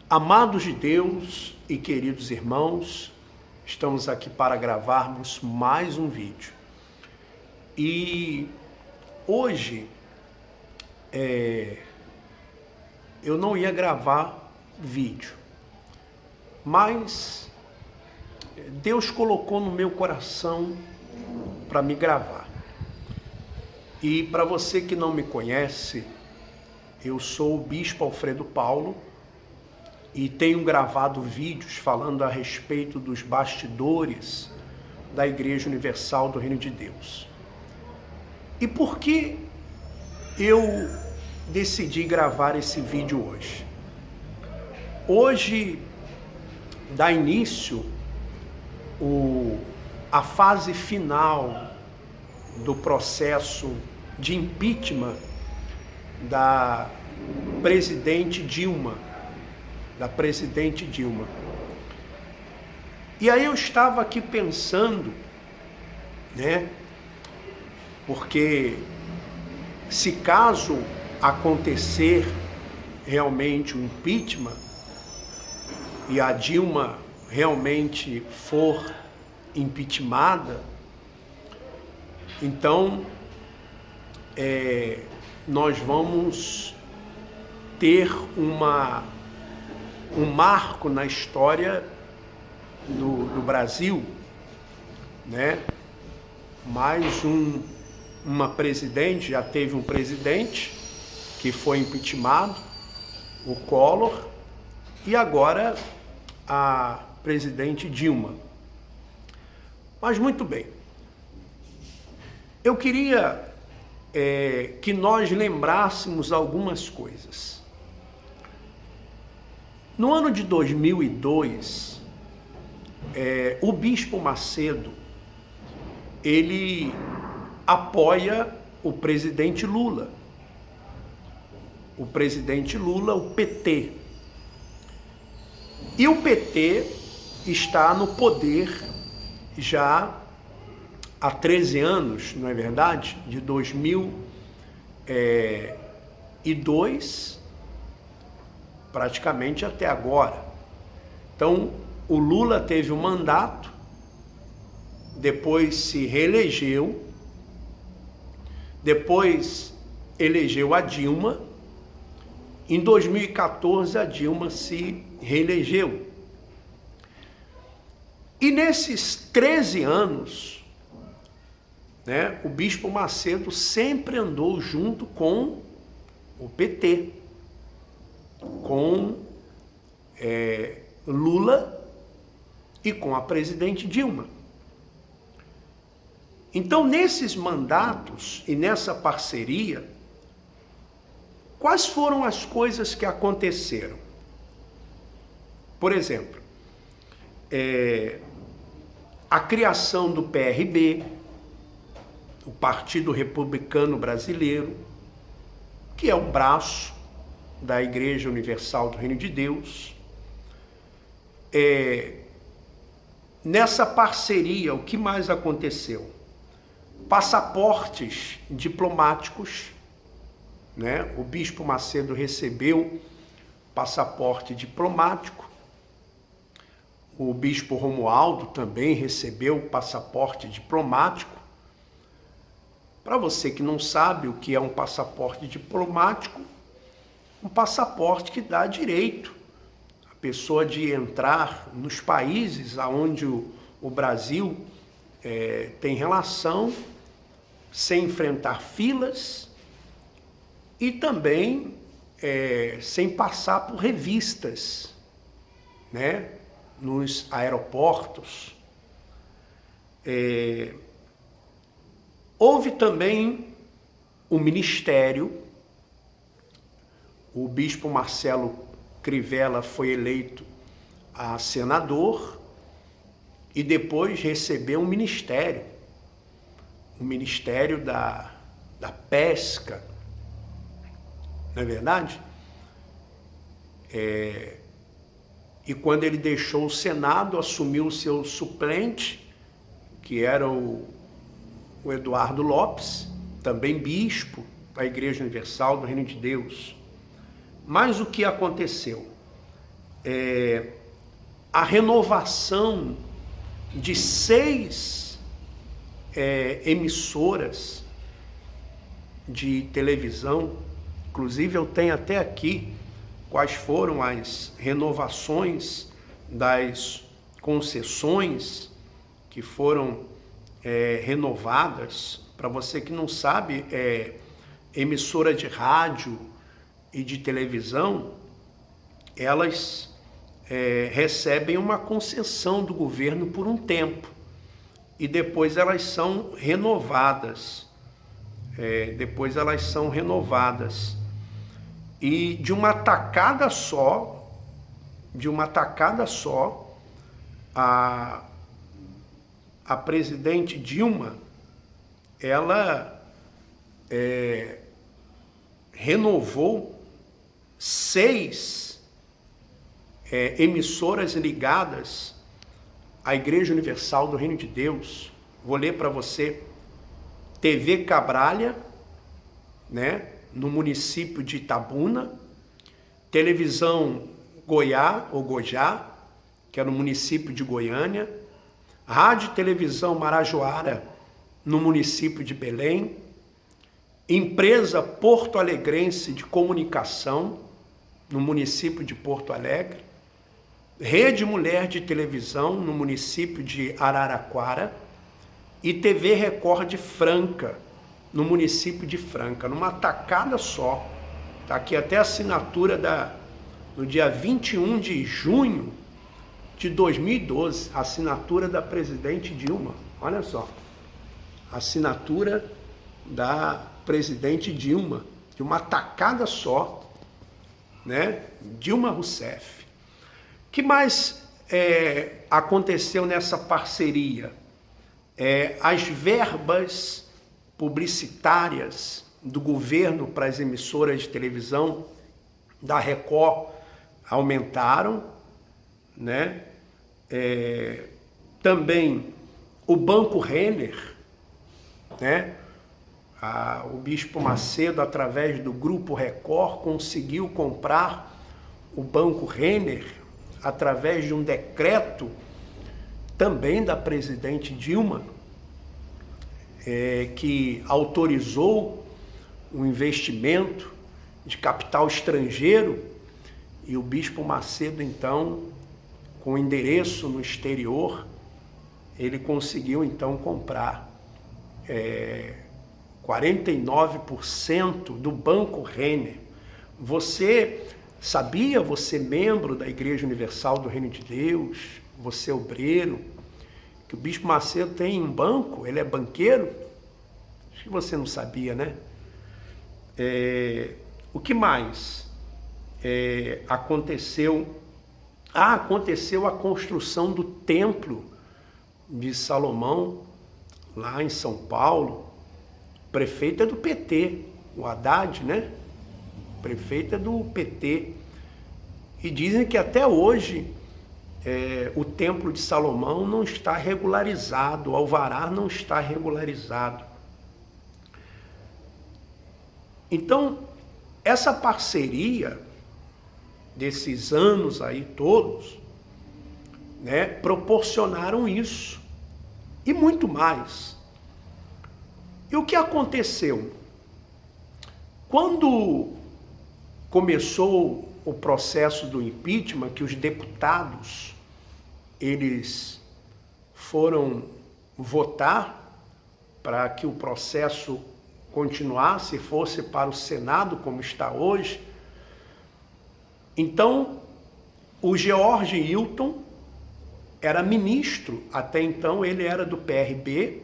Amados de Deus e queridos irmãos, estamos aqui para gravarmos mais um vídeo. E hoje eu não ia gravar vídeo, mas Deus colocou no meu coração para me gravar. E para você que não me conhece, eu sou o Bispo Alfredo Paulo e tenho gravado vídeos falando a respeito dos bastidores da Igreja Universal do Reino de Deus. E por que eu decidi gravar esse vídeo hoje? Hoje dá início a fase final do processo de impeachment da presidente Dilma. E aí eu estava aqui pensando, porque se caso acontecer realmente o impeachment e a Dilma realmente for impeachmentada, então nós vamos ter um marco na história do Brasil, Mais uma presidente, já teve um presidente que foi impeachmentado, o Collor, e agora a presidente Dilma. Mas muito bem, eu queria que nós lembrássemos algumas coisas. No ano de 2002, o Bispo Macedo, ele apoia o presidente Lula. O presidente Lula, o PT. E o PT está no poder já há 13 anos, não é verdade? De 2002, praticamente até agora. Então, o Lula teve um mandato, depois se reelegeu, depois elegeu a Dilma. Em 2014, a Dilma se reelegeu. E nesses 13 anos, o Bispo Macedo sempre andou junto com o PT, com Lula e com a presidente Dilma. Então, nesses mandatos e nessa parceria, quais foram as coisas que aconteceram? Por exemplo, a criação do PRB, o Partido Republicano Brasileiro, que é o braço da Igreja Universal do Reino de Deus. Nessa parceria, o que mais aconteceu? Passaportes diplomáticos, O Bispo Macedo recebeu passaporte diplomático. O Bispo Romualdo também recebeu passaporte diplomático. Para você que não sabe o que é um passaporte diplomático, um passaporte que dá direito à pessoa de entrar nos países onde o Brasil tem relação, sem enfrentar filas e também sem passar por revistas, nos aeroportos. Houve também o ministério. O Bispo Marcelo Crivella foi eleito a senador e depois recebeu um ministério, o Ministério da Pesca, não é verdade? E quando ele deixou o Senado, assumiu o seu suplente, que era o Eduardo Lopes, também bispo da Igreja Universal do Reino de Deus. Mas o que aconteceu? a renovação de 6 emissoras de televisão. Inclusive eu tenho até aqui quais foram as renovações das concessões que foram renovadas. Para você que não sabe, emissora de rádio e de televisão, elas recebem uma concessão do governo por um tempo e depois elas são renovadas. E de uma tacada só, a presidente Dilma, ela renovou 6 emissoras ligadas à Igreja Universal do Reino de Deus. Vou ler para você. TV Cabralha, né, no município de Itabuna. Televisão Goiá, ou Gojá, que é no município de Goiânia. Rádio e Televisão Marajoara, no município de Belém. Empresa Porto Alegrense de Comunicação, no município de Porto Alegre. Rede Mulher de Televisão, no município de Araraquara. E TV Record de Franca, no município de Franca, numa tacada só. Está aqui até a assinatura no dia 21 de junho de 2012, a assinatura da presidente Dilma. Olha só, assinatura da presidente Dilma, de uma tacada só, né? Dilma Rousseff. O que mais aconteceu nessa parceria? As verbas publicitárias do governo para as emissoras de televisão da Record aumentaram, né? Também o Banco Renner, né? O Bispo Macedo, através do Grupo Record, conseguiu comprar o Banco Renner através de um decreto também da presidente Dilma, que autorizou um investimento de capital estrangeiro, e o Bispo Macedo, então, com endereço no exterior, ele conseguiu, então, comprar 49% do Banco Renner. Você sabia, você membro da Igreja Universal do Reino de Deus, você obreiro, que o Bispo Macedo tem um banco, ele é banqueiro? Acho que você não sabia, né? O que mais aconteceu? Aconteceu a construção do Templo de Salomão, lá em São Paulo. O prefeito é do PT, o Haddad, né? O prefeito é do PT. E dizem que até hoje o Templo de Salomão não está regularizado, o alvará não está regularizado. Então, essa parceria desses anos aí todos, né, proporcionaram isso e muito mais. E o que aconteceu? Quando começou o processo do impeachment, que os deputados, eles foram votar para que o processo continuasse, fosse para o Senado, como está hoje. Então, o George Hilton era ministro, até então ele era do PRB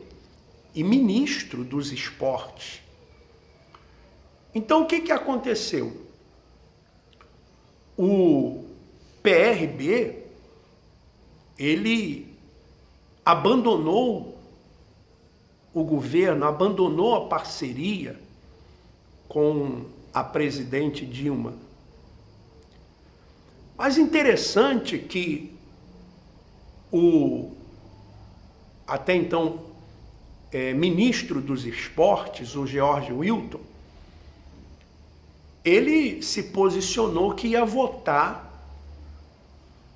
e ministro dos esportes. Então, o que aconteceu? O PRB, ele abandonou o governo, abandonou a parceria com a presidente Dilma. Mas interessante que o até então ministro dos esportes, o George Hilton, ele se posicionou que ia votar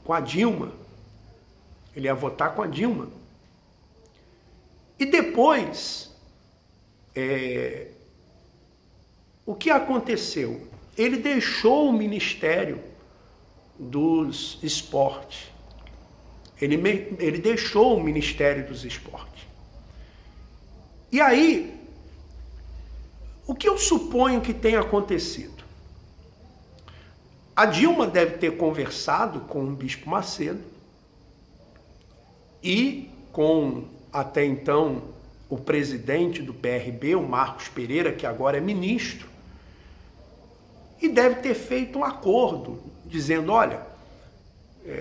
com a Dilma. Ele ia votar com a Dilma. E depois, o que aconteceu? Ele deixou o Ministério dos Esportes. Ele deixou o Ministério dos Esportes. E aí, o que eu suponho que tenha acontecido? A Dilma deve ter conversado com o Bispo Macedo e com, até então, o presidente do PRB, o Marcos Pereira, que agora é ministro, e deve ter feito um acordo, dizendo, olha,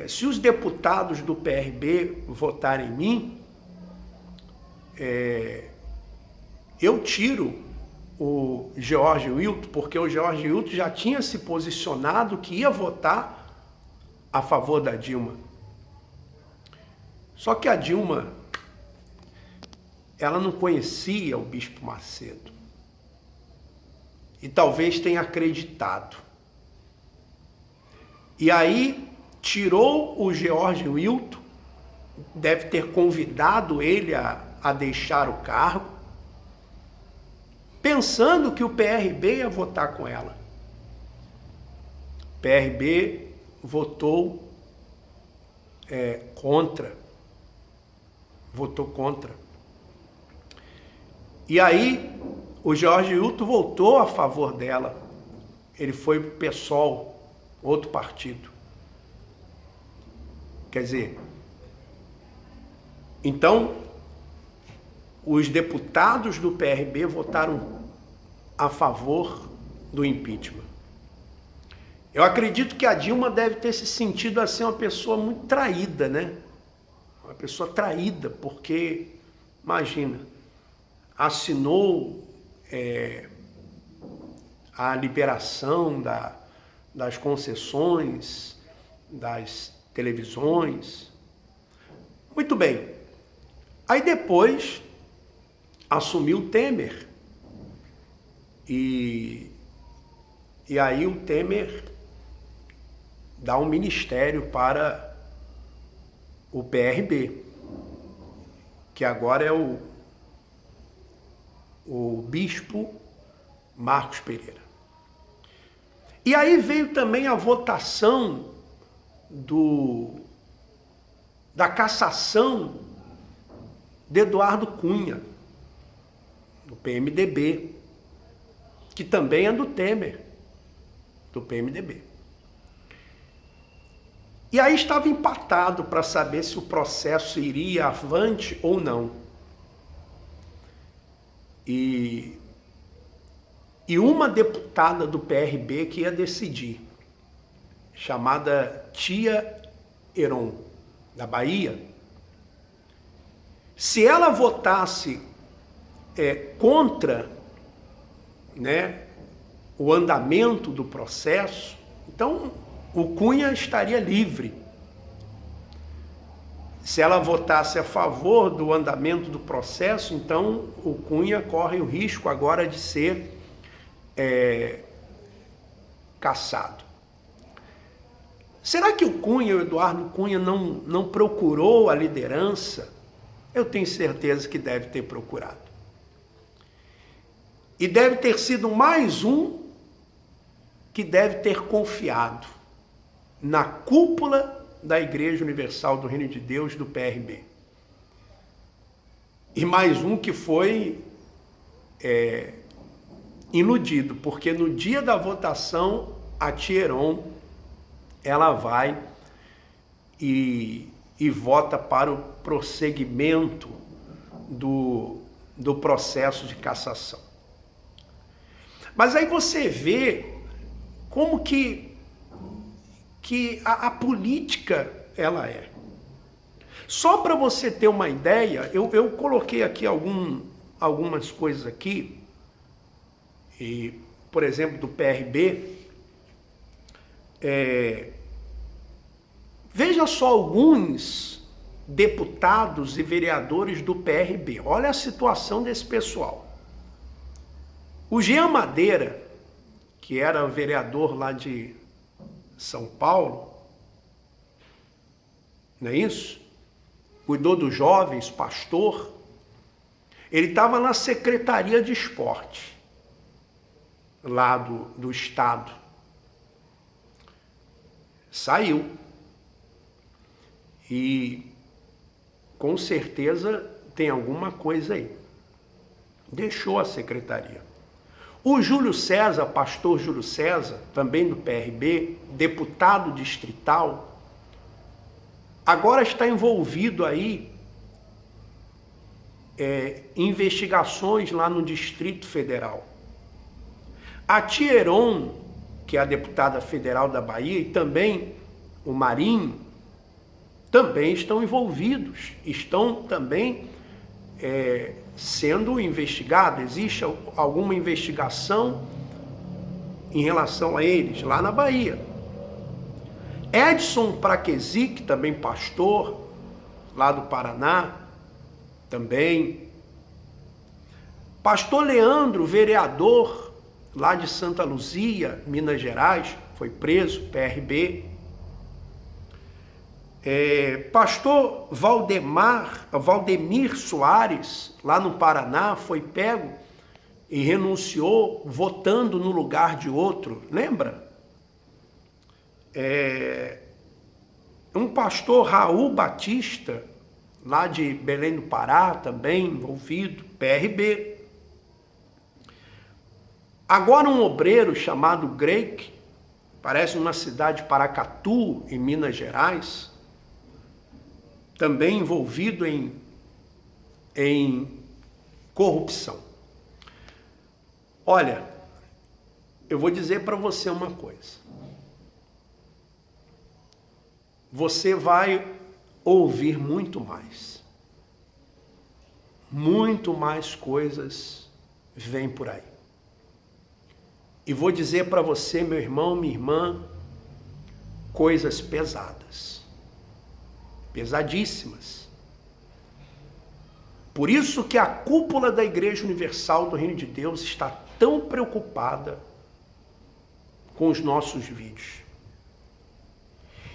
se os deputados do PRB votarem em mim, eu tiro o George Wilton, porque o George Wilton já tinha se posicionado que ia votar a favor da Dilma. Só que a Dilma, ela não conhecia o Bispo Macedo. E talvez tenha acreditado. E aí tirou o George Wilton, deve ter convidado ele a deixar o cargo, pensando que o PRB ia votar com ela. O PRB votou contra. Votou contra. E aí, o George Wilton voltou a favor dela. Ele foi pro PSOL, outro partido. Quer dizer, então, os deputados do PRB votaram a favor do impeachment. Eu acredito que a Dilma deve ter se sentido assim uma pessoa muito traída, né? Uma pessoa traída, porque, imagina, assinou a liberação das concessões, das televisões. Muito bem. Aí depois assumiu o Temer. E aí o Temer dá um ministério para o PRB, que agora é o bispo Marcos Pereira. E aí veio também a votação da cassação de Eduardo Cunha, do PMDB, que também é do Temer, do PMDB. E aí estava empatado para saber se o processo iria avante ou não. E uma deputada do PRB que ia decidir, chamada Tia Heron, da Bahia, se ela votasse contra, né, o andamento do processo, então o Cunha estaria livre. Se ela votasse a favor do andamento do processo, então o Cunha corre o risco agora de ser cassado. Será que o Cunha, o Eduardo Cunha, não procurou a liderança? Eu tenho certeza que deve ter procurado. E deve ter sido mais um que deve ter confiado na cúpula da Igreja Universal do Reino de Deus, do PRB. E mais um que foi iludido, porque no dia da votação, a Tia Heron, ela vai e vota para o prosseguimento do processo de cassação. Mas aí você vê como que a política ela é. Só para você ter uma ideia, eu coloquei aqui algumas coisas aqui, e, por exemplo, do PRB. Veja só alguns deputados e vereadores do PRB. Olha a situação desse pessoal. O Jean Madeira, que era vereador lá de São Paulo, não é isso? Cuidou dos jovens, pastor. Ele estava na Secretaria de Esporte, lá do Estado. Saiu. E com certeza tem alguma coisa aí. Deixou a secretaria. O Júlio César, pastor Júlio César, também do PRB, deputado distrital, agora está envolvido aí em investigações lá no Distrito Federal. A Tia Heron, que é a deputada federal da Bahia, e também o Marinho, também estão envolvidos, estão também sendo investigados. Existe alguma investigação em relação a eles lá na Bahia. Edson Praquesic, também pastor lá do Paraná, também. Pastor Leandro, vereador lá de Santa Luzia, Minas Gerais, foi preso, PRB. Pastor Valdemir Soares, lá no Paraná, foi pego e renunciou votando no lugar de outro, lembra? Um pastor Raul Batista, lá de Belém do Pará, também envolvido, PRB. Agora um obreiro chamado Greik, parece uma cidade de Paracatu, em Minas Gerais, também envolvido em corrupção. Olha, eu vou dizer para você uma coisa. Você vai ouvir muito mais. Muito mais coisas vêm por aí. E vou dizer para você, meu irmão, minha irmã, coisas pesadas. Pesadíssimas. Por isso que a cúpula da Igreja Universal do Reino de Deus está tão preocupada com os nossos vídeos.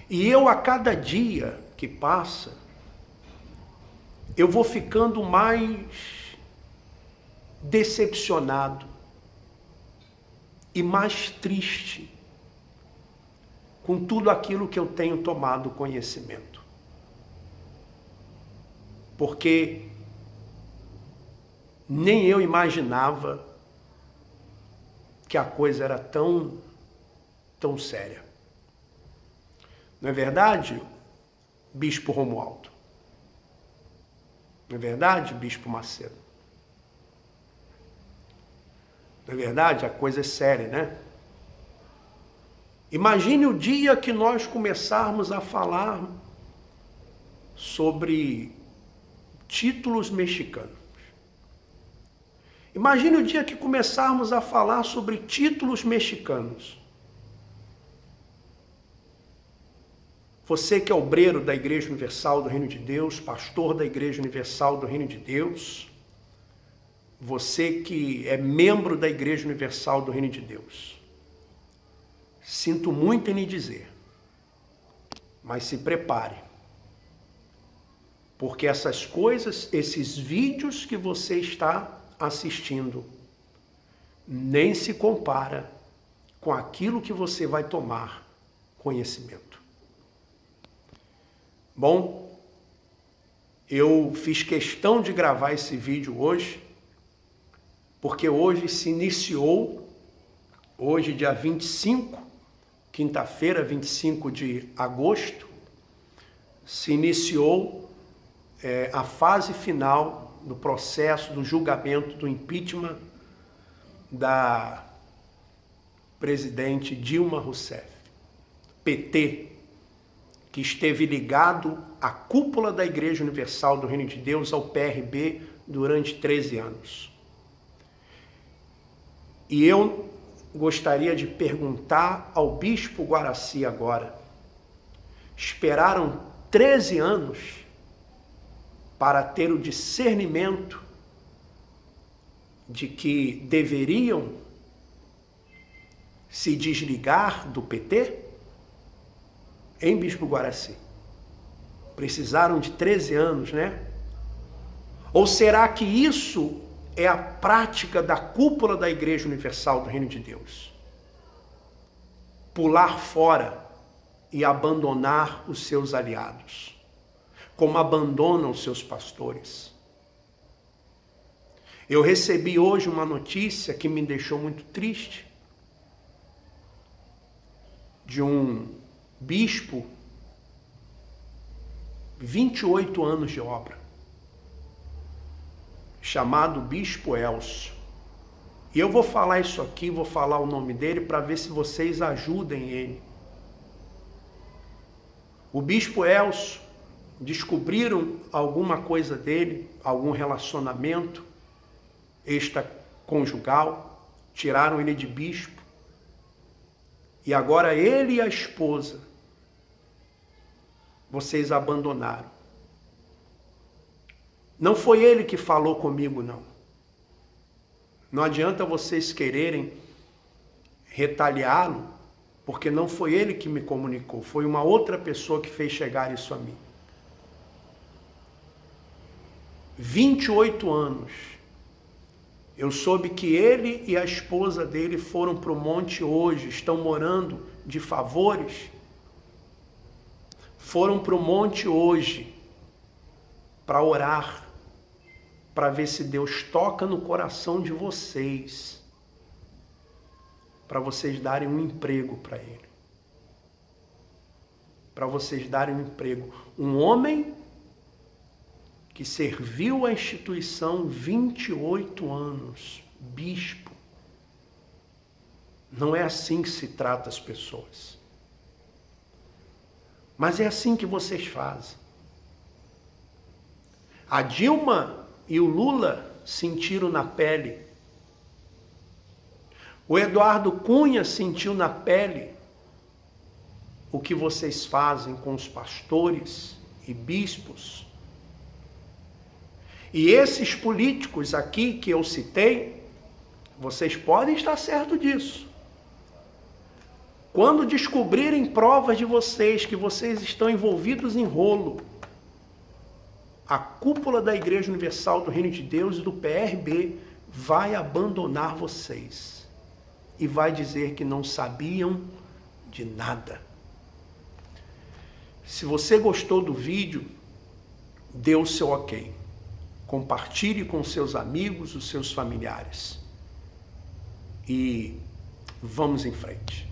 E eu, a cada dia que passa, eu vou ficando mais decepcionado e mais triste com tudo aquilo que eu tenho tomado conhecimento. Porque nem eu imaginava que a coisa era tão séria. Não é verdade, Bispo Romualdo? Não é verdade, Bispo Macedo? Não é verdade? A coisa é séria, né? Imagine o dia que nós começarmos a falar sobre títulos mexicanos. Imagine o dia que começarmos a falar sobre títulos mexicanos. Você que é obreiro da Igreja Universal do Reino de Deus, pastor da Igreja Universal do Reino de Deus, você que é membro da Igreja Universal do Reino de Deus, sinto muito em lhe dizer, mas se prepare, porque essas coisas, esses vídeos que você está assistindo, nem se compara com aquilo que você vai tomar conhecimento. Bom, eu fiz questão de gravar esse vídeo hoje, porque hoje se iniciou, hoje dia 25, quinta-feira, 25 de agosto, se iniciou a fase final do processo do julgamento do impeachment da presidente Dilma Rousseff, PT, que esteve ligado à cúpula da Igreja Universal do Reino de Deus, ao PRB, durante 13 anos. E eu gostaria de perguntar ao Bispo Guaraci agora, esperaram 13 anos para ter o discernimento de que deveriam se desligar do PT? Hein, Bispo Guaraci? Precisaram de 13 anos, né? Ou será que isso é a prática da cúpula da Igreja Universal do Reino de Deus? Pular fora e abandonar os seus aliados, como abandonam os seus pastores. Eu recebi hoje uma notícia que me deixou muito triste, de um bispo, 28 anos de obra, chamado Bispo Elcio. E eu vou falar isso aqui, vou falar o nome dele para ver se vocês ajudem ele. O Bispo Elcio, descobriram alguma coisa dele, algum relacionamento extraconjugal, tiraram ele de bispo, e agora ele e a esposa, vocês abandonaram. Não foi ele que falou comigo, não. Não adianta vocês quererem retaliá-lo, porque não foi ele que me comunicou, foi uma outra pessoa que fez chegar isso a mim. 28 anos. Eu soube que ele e a esposa dele foram para o monte hoje, estão morando de favores. Foram para o monte hoje para orar, para ver se Deus toca no coração de vocês, para vocês darem um emprego para ele. Para vocês darem um emprego. Um homem que serviu a instituição 28 anos, bispo. Não é assim que se trata as pessoas. Mas é assim que vocês fazem. A Dilma e o Lula sentiram na pele. O Eduardo Cunha sentiu na pele o que vocês fazem com os pastores e bispos. E esses políticos aqui que eu citei, vocês podem estar certos disso. Quando descobrirem provas de vocês, que vocês estão envolvidos em rolo, a cúpula da Igreja Universal do Reino de Deus e do PRB vai abandonar vocês e vai dizer que não sabiam de nada. Se você gostou do vídeo, dê o seu ok. Compartilhe com seus amigos, os seus familiares. E vamos em frente.